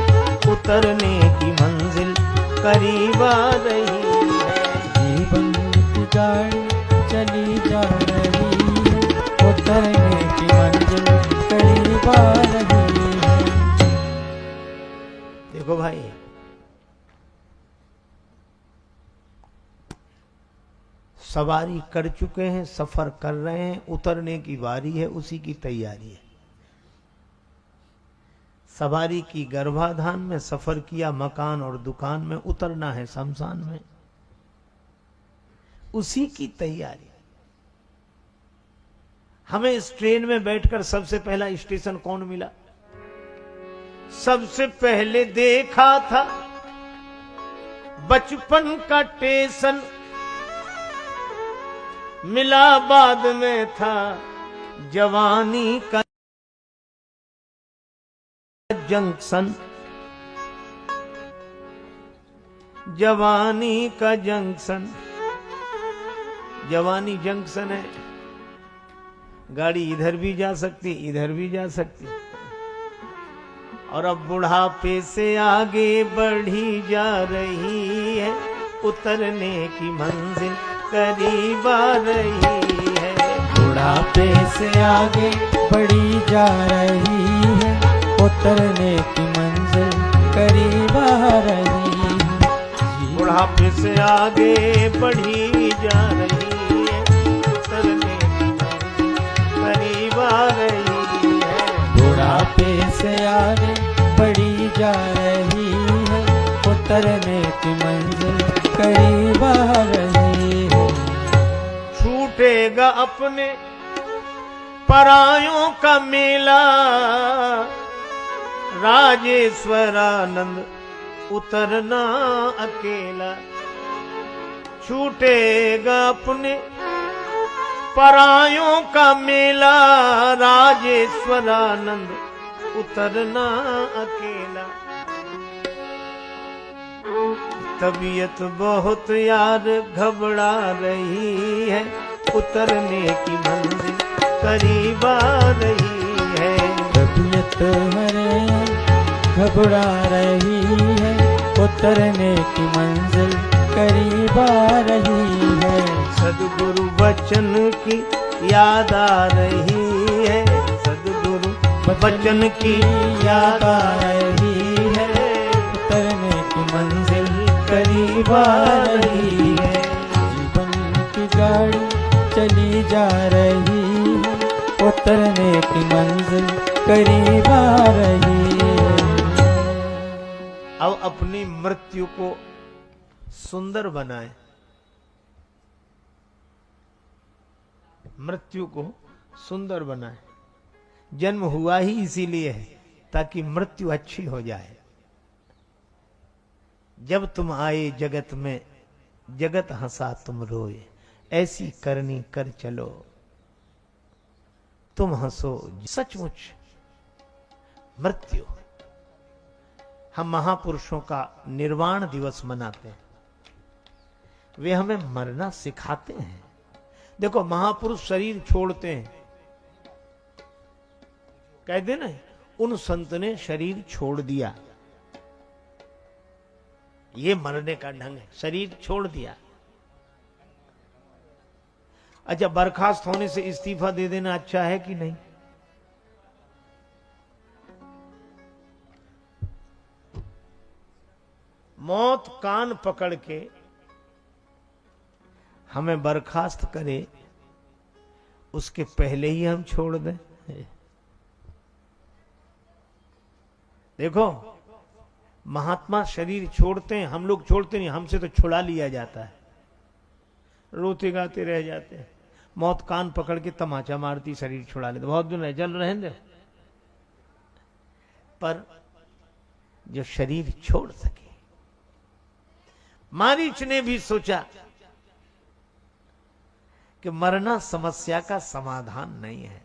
[SPEAKER 1] उतरने की मंजिल करीब आ रही है।
[SPEAKER 2] जीवन की गाड़ी चली जा रही है, उतरने की मंजिल करीब आ रही है।
[SPEAKER 1] देखो भाई, सवारी कर चुके हैं, सफर कर रहे हैं, उतरने की बारी है, उसी की तैयारी है। सवारी की गर्भाधान में, सफर किया मकान और दुकान में, उतरना है शमशान में, उसी की तैयारी। हमें इस ट्रेन में बैठकर सबसे पहला स्टेशन कौन मिला? सबसे पहले देखा था बचपन का स्टेशन, मिला बाद में था जवानी का जंक्शन। जवानी का जंक्शन, जवानी जंक्शन है। गाड़ी इधर भी जा सकती, इधर भी जा सकती। और अब बुढ़ापे से आगे बढ़ी जा रही है, उतरने की मंजिल करीब आ रही है।
[SPEAKER 2] बुढ़ापे से आगे बढ़ी जा रही है, उतरने की मंजिल करीब आ रही है।
[SPEAKER 1] बुढ़ापे से आगे बढ़ी जा रही है, उतरने की मंजिल करीब आ रही है।
[SPEAKER 2] बुढ़ापे से आगे बढ़ी जा रही है, उतरने की मंजिल करीब आ रही है।
[SPEAKER 1] छूटेगा अपने परायों का मेला, राजेश्वरानंद उतरना अकेला। छूटेगा अपने परायों का मेला, राजेश्वरानंद उतरना अकेला। तबीयत बहुत यार घबरा रही है, उतरने की मंजिल करीब आ रही है।
[SPEAKER 2] तबीयत हरे घबरा रही है, उतरने की मंजिल करीब आ रही है।
[SPEAKER 1] सद्गुरु वचन की याद आ रही है, सद्गुरु वचन की याद आ रही है,
[SPEAKER 2] उतरने की मंजिल
[SPEAKER 1] करीब आ रही है।
[SPEAKER 2] जीवन की गाड़ी चली जा रही है, उतरने की मंजिल करीब आ रही है।
[SPEAKER 1] अब अपनी मृत्यु को सुंदर बनाए, मृत्यु को सुंदर बनाए। जन्म हुआ ही इसीलिए है ताकि मृत्यु अच्छी हो जाए। जब तुम आए जगत में जगत हंसा तुम रोए, ऐसी करनी कर चलो तुम हंसो। सचमुच मृत्यु, हम महापुरुषों का निर्वाण दिवस मनाते हैं, वे हमें मरना सिखाते हैं। देखो महापुरुष शरीर छोड़ते हैं, कहते ना उन संत ने शरीर छोड़ दिया, ये मरने का ढंग है, शरीर छोड़ दिया। अच्छा, बर्खास्त होने से इस्तीफा दे देना अच्छा है कि नहीं? मौत कान पकड़ के हमें बर्खास्त करे, उसके पहले ही हम छोड़ दें। देखो महात्मा शरीर छोड़ते हैं, हम लोग छोड़ते नहीं, हमसे तो छुड़ा लिया जाता है, रोते गाते रह जाते हैं। मौत कान पकड़ के तमाचा मारती, शरीर छुड़ा लेते, बहुत दिन है, चल रहे हैं। पर जो शरीर छोड़ सके, मारीच ने भी सोचा कि मरना समस्या का समाधान नहीं है।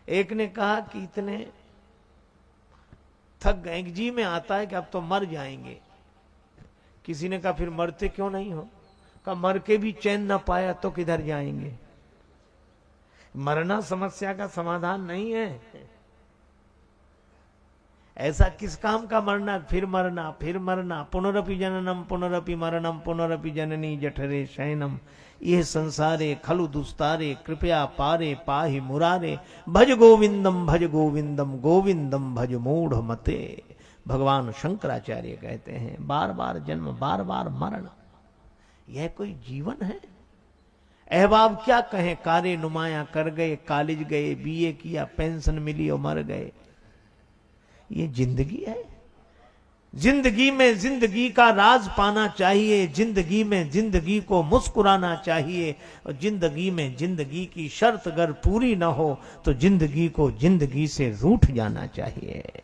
[SPEAKER 1] एक ने कहा कि इतने थक गए, जी में आता है कि अब तो मर जाएंगे। किसी ने कहा फिर मरते क्यों नहीं हो? कहा मर के भी चैन ना पाया तो किधर जाएंगे। मरना समस्या का समाधान नहीं है। ऐसा किस काम का मरना, फिर मरना, फिर मरना। पुनरपि जननम पुनरपि मरणम पुनरपि जननी जठरे शयनम, ये संसारे खलु दुस्तारे कृपया पारे पाहि मुरारे, भज गोविंदम गोविंदम भज मूढ़ मते। भगवान शंकराचार्य कहते हैं बार बार जन्म बार बार मरण, यह कोई जीवन है? अहबाब क्या कहें, कारे नुमाया कर गए, कॉलेज गए, बीए किया, पेंशन मिली और मर गए। ये जिंदगी है? जिंदगी में जिंदगी का राज पाना चाहिए, जिंदगी में जिंदगी को मुस्कुराना चाहिए, और जिंदगी में जिंदगी की शर्त अगर पूरी ना हो तो जिंदगी को जिंदगी से रूठ जाना चाहिए।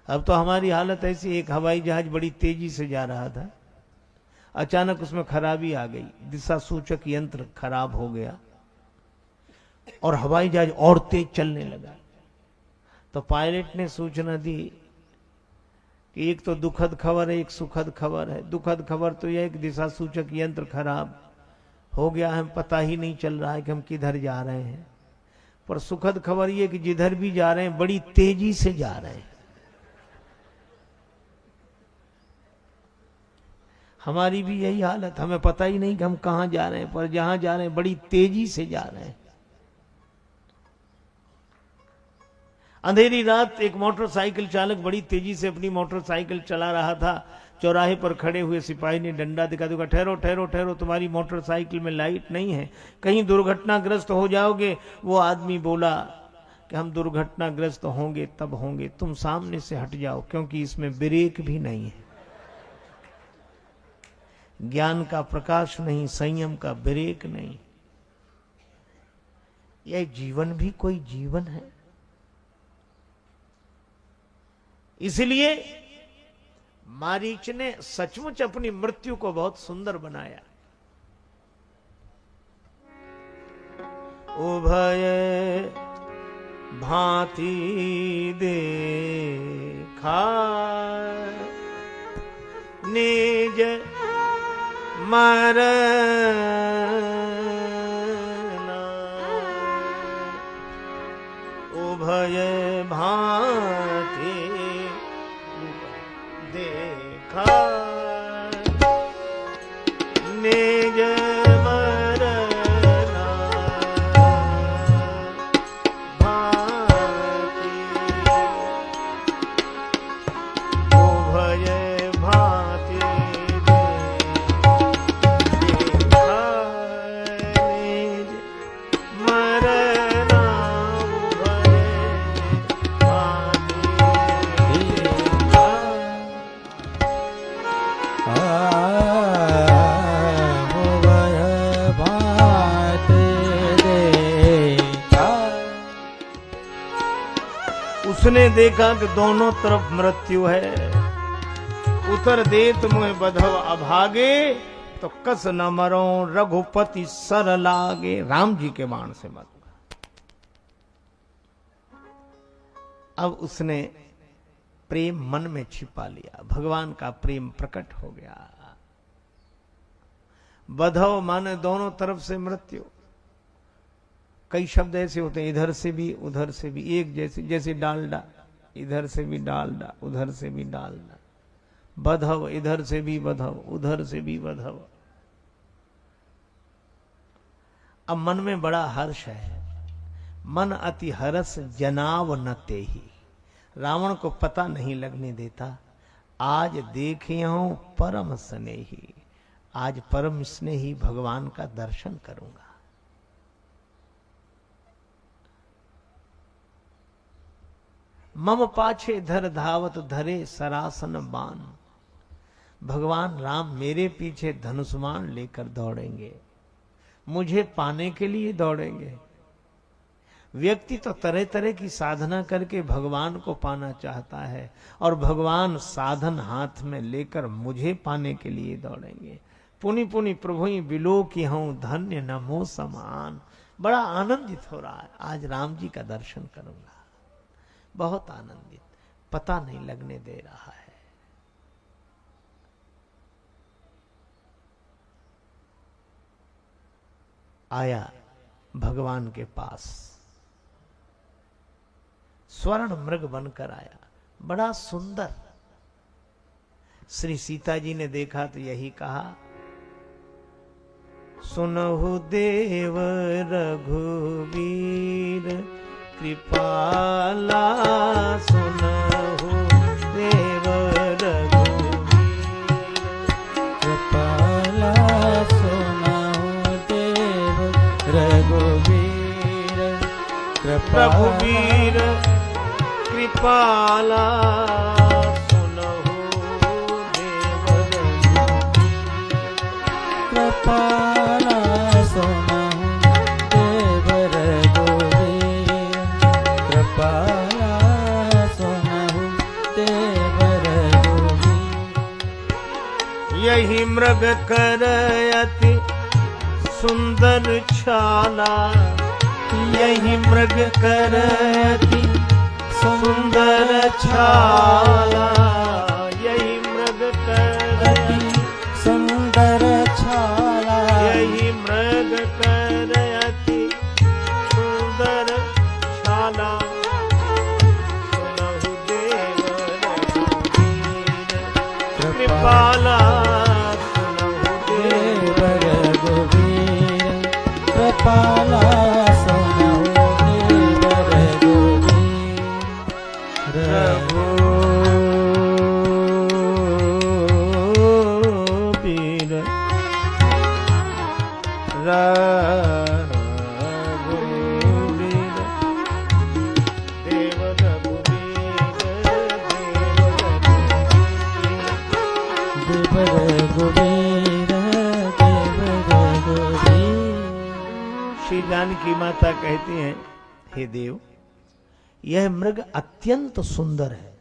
[SPEAKER 1] अब तो हमारी हालत ऐसी, एक हवाई जहाज बड़ी तेजी से जा रहा था, अचानक उसमें खराबी आ गई, दिशा सूचक यंत्र खराब हो गया और हवाई जहाज और तेज चलने लगा। तो पायलट ने सूचना दी कि एक तो दुखद खबर है, एक सुखद खबर है। दुखद खबर तो यह कि दिशा सूचक यंत्र खराब हो गया, हम पता ही नहीं चल रहा है कि हम किधर जा रहे हैं। पर सुखद खबर यह कि जिधर भी जा रहे हैं बड़ी तेजी से जा रहे हैं। हमारी भी यही हालत, हमें पता ही नहीं कि हम कहां जा रहे हैं, पर जहां जा रहे हैं बड़ी तेजी से जा रहे हैं। अंधेरी रात एक मोटरसाइकिल चालक बड़ी तेजी से अपनी मोटरसाइकिल चला रहा था। चौराहे पर खड़े हुए सिपाही ने डंडा दिखा दिया, ठहरो ठहरो ठहरो, तुम्हारी मोटरसाइकिल में लाइट नहीं है, कहीं दुर्घटनाग्रस्त हो जाओगे। वो आदमी बोला कि हम दुर्घटनाग्रस्त होंगे तब होंगे, तुम सामने से हट जाओ, क्योंकि इसमें ब्रेक भी नहीं है। ज्ञान का प्रकाश नहीं, संयम का ब्रेक नहीं। यह जीवन भी कोई जीवन है? इसलिए मारीच ने सचमुच अपनी मृत्यु को बहुत सुंदर बनाया। उभय भांति देखा निज मरना, उभय भांति देखा निज मरना, भांति उभय भांति देखा निज मरना, उभय भांति देखा। उसने देखा कि दोनों तरफ मृत्यु है। उतर देत मुझे बधव अभागे, तो कस न मरो रघुपति सर लागे। राम जी के बाण से मर। अब उसने प्रेम मन में छिपा लिया, भगवान का प्रेम प्रकट हो गया। बधव माने दोनों तरफ से मृत्यु। कई शब्द ऐसे होते हैं, इधर से भी उधर से भी, एक जैसे, जैसे डालडा, इधर से भी डालडा उधर से भी डालडा। बधव, इधर से भी बधव उधर से भी बधव। अब मन में बड़ा हर्ष है। मन अति हरस जनाव न तेहि। रावण को पता नहीं लगने देता। आज देखियो परम स्नेही। आज परम स्नेही भगवान का दर्शन करूंगा। मम पाछे धर धावत धरे सरासन बान। भगवान राम मेरे पीछे धनुष्मान लेकर दौड़ेंगे, मुझे पाने के लिए दौड़ेंगे। व्यक्ति तो तरह तरह की साधना करके भगवान को पाना चाहता है, और भगवान साधन हाथ में लेकर मुझे पाने के लिए दौड़ेंगे। पुनि पुनि प्रभु बिलो की हूं धन्य नमो समान। बड़ा आनंदित हो रहा है, आज राम जी का दर्शन करूंगा। बहुत आनंदित, पता नहीं लगने दे रहा है। आया भगवान के पास, स्वर्ण मृग बनकर आया, बड़ा सुंदर। श्री सीता जी ने देखा तो यही कहा, सुनहु देव रघुवीर कृपाला। सुनहु देव रघुवीर
[SPEAKER 2] कृपाला। सुनहु देव रघुवीर
[SPEAKER 1] रघुवीर कृपाला। सुनहु देव
[SPEAKER 2] कृपाला। सुनहु देव रघुवीर कृपाला। सुनहु देव रघुवीर।
[SPEAKER 1] यही मृग करयति सुंदर छाला। यही मृग करयति सुंदर छाला। यही मृग करयति
[SPEAKER 2] सुंदर छाला।
[SPEAKER 1] यही मृग करयति सुंदर छाला। सुनहु देव रघुवीर कृपाला। सुनहु
[SPEAKER 2] देव रघुवीर कृपाला।
[SPEAKER 1] श्री जानकी माता कहती हैं, हे देव, यह मृग अत्यंत सुंदर है।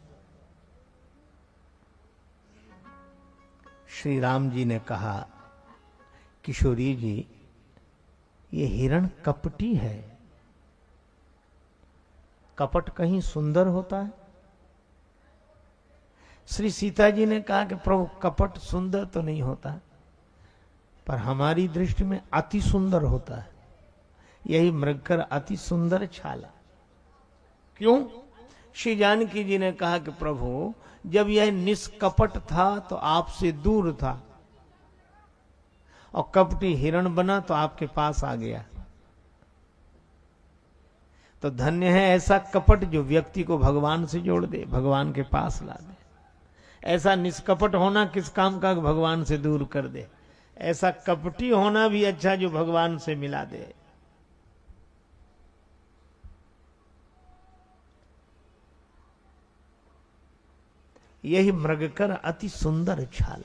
[SPEAKER 1] श्री राम जी ने कहा, किशोरी जी, ये हिरण कपटी है। कपट कहीं सुंदर होता है? श्री सीता जी ने कहा कि प्रभु, कपट सुंदर तो नहीं होता, पर हमारी दृष्टि में अति सुंदर होता है। यही मृगकर अति सुंदर छाला। क्यों? श्री जानकी जी ने कहा कि प्रभु, जब यह निष्कपट था तो आपसे दूर था, और कपटी हिरण बना तो आपके पास आ गया। तो धन्य है ऐसा कपट जो व्यक्ति को भगवान से जोड़ दे, भगवान के पास ला दे। ऐसा निष्कपट होना किस काम का, भगवान से दूर कर दे। ऐसा कपटी होना भी अच्छा जो भगवान से मिला दे। यही मृगकर अति सुंदर छाल।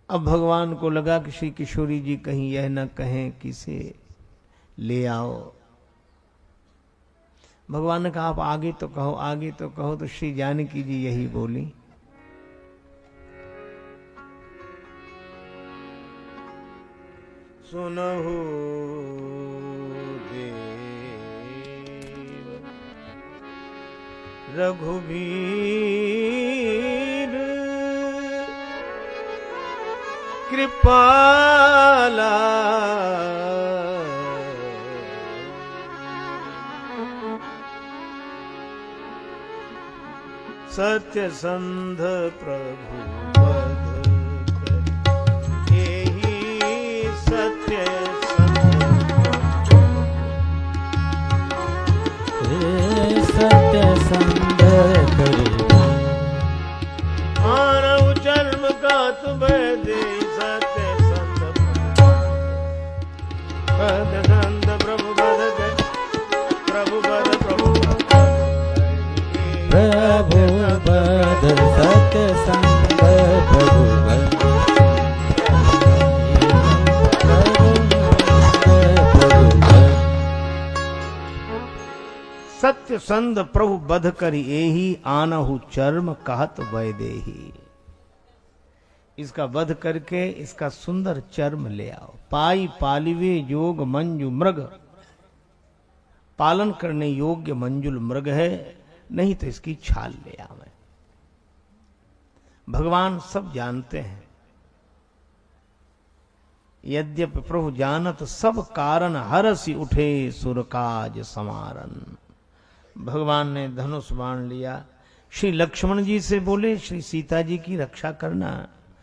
[SPEAKER 1] अब भगवान को लगा कि श्री किशोरी जी कहीं यह न कहें कि इसे ले आओ, भगवान ने कहा आप आगे तो कहो, आगे तो कहो। तो श्री जानकी जी यही बोली, सुनहु देव रघुवीर कृपाला, सत्य संध प्रभु पद एहि सत्य
[SPEAKER 2] सत्य संध करे
[SPEAKER 1] मानव जन्म का तुम्हें दे सत्य संध पद संध प्रभु पद प्रभु पद प्रभु
[SPEAKER 2] प्रभु पद सत्य संग प्रभु पद
[SPEAKER 1] सत्य संध प्रभु बध करी एही आनहु चर्म कहत वैदेही। इसका वध करके इसका सुंदर चर्म ले आओ। पाई पालिवे योग मंजू मृग, पालन करने योग्य मंजुल मृग है, नहीं तो इसकी छाल ले आवे। भगवान सब जानते हैं, यद्यपि प्रभु जानत सब कारण हरसि उठे सुरकाज समारन। भगवान ने धनुष बाण लिया, श्री लक्ष्मण जी से बोले श्री सीता जी की रक्षा करना।